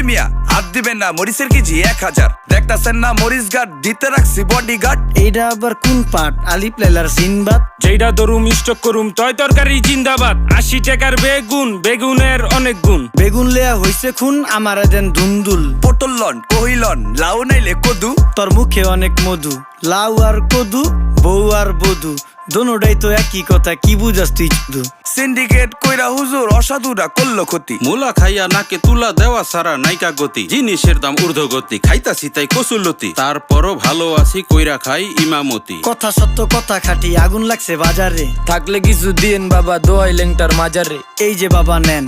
মিয়া হাত দিবেন না, মরিচের কেজি 1000। দেখতাছেন না মরিচ গার্ড দিতে রাখছি বডি গার্ড। এইটা আবার কোন পাট? আলিপ লাইলার সিনবাদ। যেইটা ধরুম স্টক করুম তয় তরকারি জিন্দাবাদ। 80 টাকার বেগুন, বেগুনের অনেক গুণ। বেগুন লেয়া হইছে খুন, আমারে দেন ধুন্দুল। পটল লন, কহিলন, লাউ নাইলে কদু। তোর মুখে অনেক মধু, লাউ আর কদু, বউ আর বধু, দোনোটাই তো একই কথা, কি বুঝাস তুই শুধু? সিন্ডিকেট কইরা হুজুর অসাধুরা করলো ক্ষতি। মুলা খাইয়া নাকে তুলা দেওয়া সারা নাইকা গতি। জিনিসের দাম ঊর্ধ্বগতি, খাইতাছি তাই কসুলতি। তারপরও ভালো আছি কইরা খাই ইমামতি। কথা সত্য কথা খাটি, আগুন লাগছে বাজারে। থাকলে কিছু দিন বাবা, দোয়াই লেংটার মাজারে। এই যে বাবা নেন,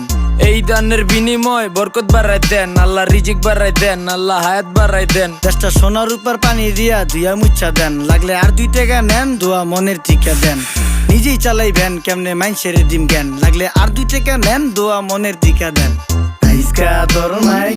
এই দানের বিনিময় বরকত বাড়াই দেন, আল্লাহ রিজিক বাড়াই দেন, আল্লাহ হায়াত বাড়াই দেন। দেশটা সোনার উপর পানি দিয়া ধুইয়া মুচ্ছা দেন, লাগলে আর 2 টাকা নেন, দোয়া মনের টিকা দেন। নিজেই চালাই ভ্যান, কেমনে মাইনসেরে দিম জ্ঞান, লাগলে আর 2 টাকা নেন, দোয়া মনের টিকা দেন। আইসকা তোর নাই